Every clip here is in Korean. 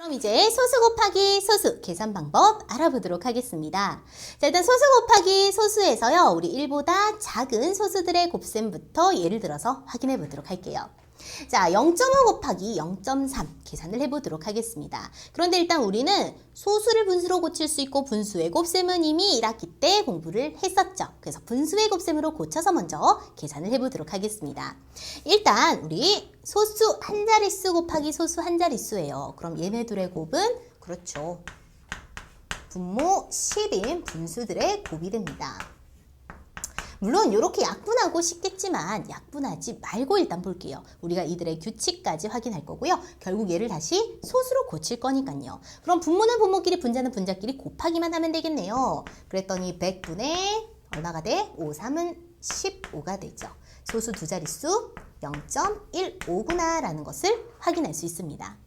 그럼 이제 소수 곱하기 소수 계산 방법 알아보도록 하겠습니다. 자, 일단 소수 곱하기 소수에서요, 우리 1보다 작은 소수들의 곱셈부터 예를 들어서 확인해 보도록 할게요. 자, 0.5 곱하기 0.3 계산을 해보도록 하겠습니다. 그런데 일단 우리는 소수를 분수로 고칠 수 있고 분수의 곱셈은 이미 1학기 때 공부를 했었죠. 그래서 분수의 곱셈으로 고쳐서 먼저 계산을 해보도록 하겠습니다. 일단 우리 소수 한 자릿수 곱하기 소수 한 자릿수예요. 그럼 얘네들의 곱은 그렇죠, 분모 10인 분수들의 곱이 됩니다. 물론 이렇게 약분하고 싶겠지만 약분하지 말고 일단 볼게요. 우리가 이들의 규칙까지 확인할 거고요. 결국 얘를 다시 소수로 고칠 거니까요. 그럼 분모는 분모끼리 분자는 분자끼리 곱하기만 하면 되겠네요. 그랬더니 100분의 얼마가 돼? 5, 3은 15가 되죠. 소수 두 자릿수 0.15구나 라는 것을 확인할 수 있습니다.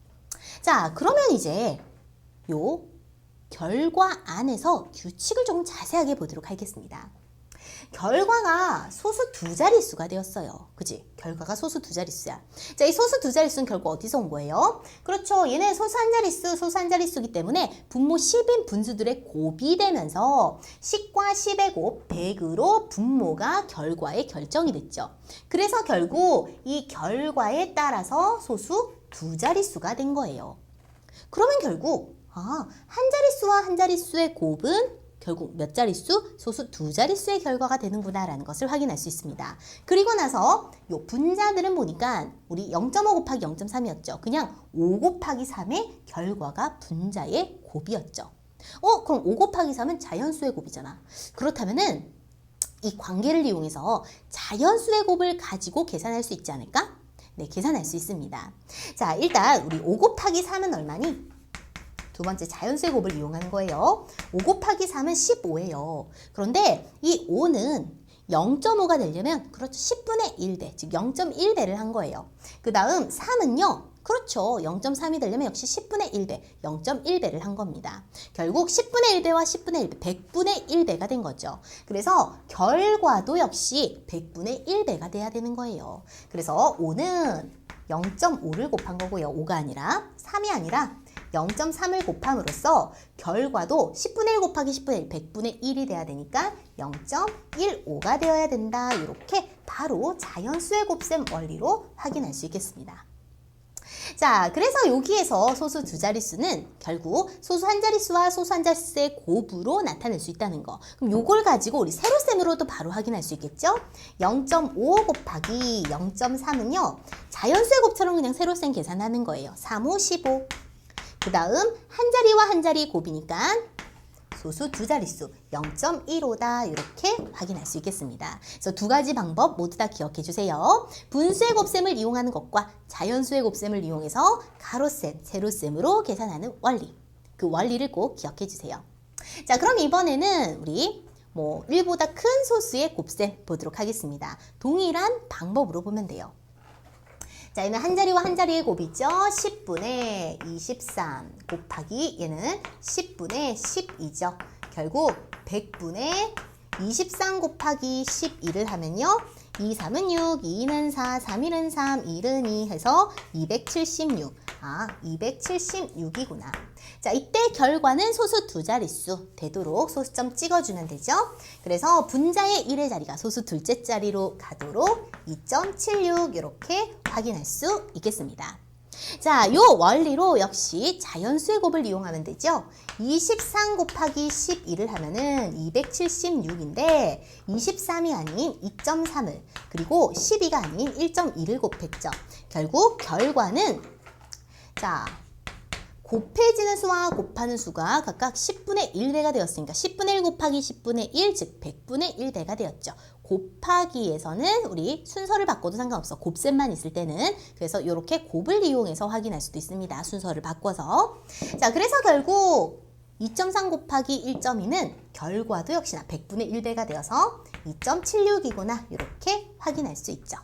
자, 그러면 이제 요 결과 안에서 규칙을 조금 자세하게 보도록 하겠습니다. 결과가 소수 두 자릿수가 되었어요. 그지? 결과가 소수 두 자릿수야. 자, 이 소수 두 자릿수는 결국 어디서 온 거예요? 그렇죠. 얘는 소수 한 자릿수, 소수 한 자릿수이기 때문에 분모 10인 분수들의 곱이 되면서 10과 10의 곱 100으로 분모가 결과에 결정이 됐죠. 그래서 결국 이 결과에 따라서 소수 두 자릿수가 된 거예요. 그러면 결국 한 자릿수와 한 자릿수의 곱은 결국 몇 자릿수? 소수 두 자릿수의 결과가 되는구나 라는 것을 확인할 수 있습니다. 그리고 나서 요 분자들은 보니까 우리 0.5 곱하기 0.3이었죠. 그냥 5 곱하기 3의 결과가 분자의 곱이었죠. 그럼 5 곱하기 3은 자연수의 곱이잖아. 그렇다면은 이 관계를 이용해서 자연수의 곱을 가지고 계산할 수 있지 않을까? 네, 계산할 수 있습니다. 자, 일단 우리 5 곱하기 3은 얼마니? 두 번째 자연수의 곱을 이용하는 거예요. 5 곱하기 3은 15예요. 그런데 이 5는 0.5가 되려면 그렇죠, 10분의 1배, 즉 0.1배를 한 거예요. 그 다음 3은요. 그렇죠, 0.3이 되려면 역시 10분의 1배, 0.1배를 한 겁니다. 결국 10분의 1배와 10분의 1배, 100분의 1배가 된 거죠. 그래서 결과도 역시 100분의 1배가 돼야 되는 거예요. 그래서 5는 0.5를 곱한 거고요. 5가 아니라 3이 아니라 0.3을 곱함으로써 결과도 10분의 1 곱하기 10분의 1, 100분의 1이 돼야 되니까 0.15가 되어야 된다. 이렇게 바로 자연수의 곱셈 원리로 확인할 수 있겠습니다. 자, 그래서 여기에서 소수 두 자릿수는 결국 소수 한 자릿수와 소수 한 자릿수의 곱으로 나타낼 수 있다는 거. 그럼 요걸 가지고 우리 세로셈으로도 바로 확인할 수 있겠죠? 0.5 곱하기 0.3은요. 자연수의 곱처럼 그냥 세로셈 계산하는 거예요. 3, 5, 15. 그 다음 한 자리와 한 자리 곱이니까 소수 두 자릿수 0.15다 이렇게 확인할 수 있겠습니다. 그래서 두 가지 방법 모두 다 기억해 주세요. 분수의 곱셈을 이용하는 것과 자연수의 곱셈을 이용해서 가로셈, 세로셈으로 계산하는 원리. 그 원리를 꼭 기억해 주세요. 자, 그럼 이번에는 우리 1보다 큰 소수의 곱셈 보도록 하겠습니다. 동일한 방법으로 보면 돼요. 자, 얘는 한 자리와 한 자리의 곱이죠. 10분의 23 곱하기 얘는 10분의 12죠. 결국 100분의 23 곱하기 12를 하면요. 2, 3은 6, 2는 4, 3, 1은 3, 1은 2 해서 276. 276이구나. 자, 이때 결과는 소수 두 자릿수 되도록 소수점 찍어주면 되죠. 그래서 분자의 1의 자리가 소수 둘째 자리로 가도록 2.76 이렇게 확인할 수 있겠습니다. 자, 요 원리로 역시 자연수의 곱을 이용하면 되죠. 23 곱하기 12를 하면은 276인데 23이 아닌 2.3을 그리고 12가 아닌 1.2를 곱했죠. 결국 결과는 자, 곱해지는 수와 곱하는 수가 각각 10분의 1배가 되었으니까 10분의 1 곱하기 10분의 1, 즉 100분의 1배가 되었죠. 곱하기에서는 우리 순서를 바꿔도 상관없어. 곱셈만 있을 때는. 그래서 이렇게 곱을 이용해서 확인할 수도 있습니다. 순서를 바꿔서. 자, 그래서 결국 2.3 곱하기 1.2는 결과도 역시나 100분의 1배가 되어서 2.76이구나. 이렇게 확인할 수 있죠.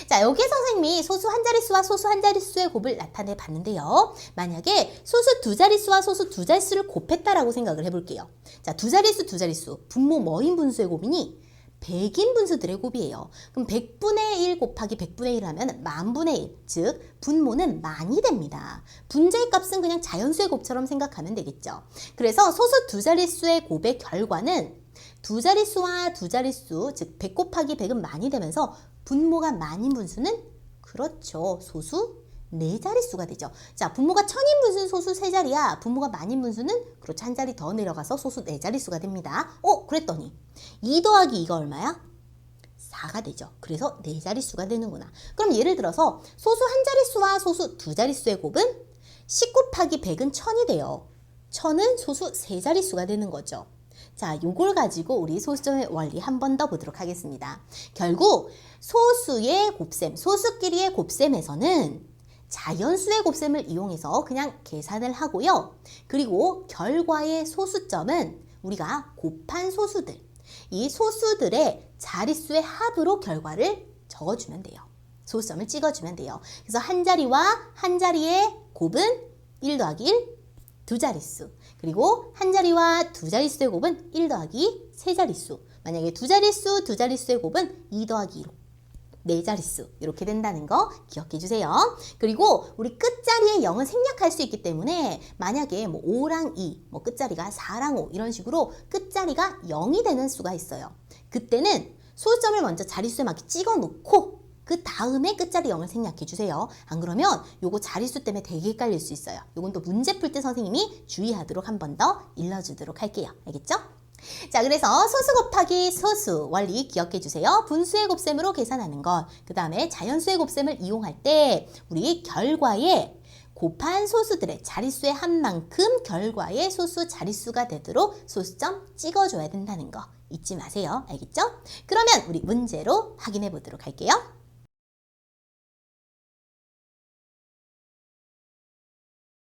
자, 여기에 선생님이 소수 한 자릿수와 소수 한 자릿수의 곱을 나타내 봤는데요. 만약에 소수 두 자릿수와 소수 두 자릿수를 곱했다라고 생각을 해볼게요. 자, 두 자릿수, 분모 뭐인 분수의 곱이니? 100인 분수들의 곱이에요. 그럼 100분의 1 곱하기 100분의 1 하면 만분의 1, 즉 분모는 만이 됩니다. 분자의 값은 그냥 자연수의 곱처럼 생각하면 되겠죠. 그래서 소수 두 자릿수의 곱의 결과는 두 자릿수와 두 자릿수, 즉 100 곱하기 100은 만이 되면서 분모가 만인 분수는 그렇죠. 소수 네 자릿수가 되죠. 자, 분모가 1000인 분수는 소수 세 자리야. 분모가 만인 분수는 그렇죠. 한 자리 더 내려가서 소수 네 자릿수가 됩니다. 그랬더니 2 더하기 2가 얼마야? 4가 되죠. 그래서 네 자릿수가 되는구나. 그럼 예를 들어서 소수 한 자릿수와 소수 두 자릿수의 곱은 10 곱하기 100은 1000이 돼요. 1000은 소수 세 자릿수가 되는 거죠. 자, 요걸 가지고 우리 소수점의 원리 한 번 더 보도록 하겠습니다. 결국 소수의 곱셈, 소수끼리의 곱셈에서는 자연수의 곱셈을 이용해서 그냥 계산을 하고요. 그리고 결과의 소수점은 우리가 곱한 소수들, 이 소수들의 자릿수의 합으로 결과를 적어주면 돼요. 소수점을 찍어주면 돼요. 그래서 한 자리와 한 자리의 곱은 1 더하기 1, 두 자릿수. 그리고 한 자리와 두 자릿수의 곱은 1 더하기 세 자릿수. 만약에 두 자릿수의 곱은 2 더하기 2로 네 자릿수 이렇게 된다는 거 기억해 주세요. 그리고 우리 끝자리에 0은 생략할 수 있기 때문에 만약에 뭐 5랑 2, 뭐 끝자리가 4랑 5 이런 식으로 끝자리가 0이 되는 수가 있어요. 그때는 소수점을 먼저 자릿수에 맞게 찍어 놓고 그 다음에 끝자리 0을 생략해 주세요. 안 그러면 요거 자릿수 때문에 되게 헷갈릴 수 있어요. 요건 또 문제 풀 때 선생님이 주의하도록 한 번 더 일러주도록 할게요. 알겠죠? 자, 그래서 소수 곱하기 소수 원리 기억해 주세요. 분수의 곱셈으로 계산하는 것. 그 다음에 자연수의 곱셈을 이용할 때 우리 결과에 곱한 소수들의 자릿수의 한 만큼 결과의 소수 자릿수가 되도록 소수점 찍어줘야 된다는 거 잊지 마세요. 알겠죠? 그러면 우리 문제로 확인해 보도록 할게요.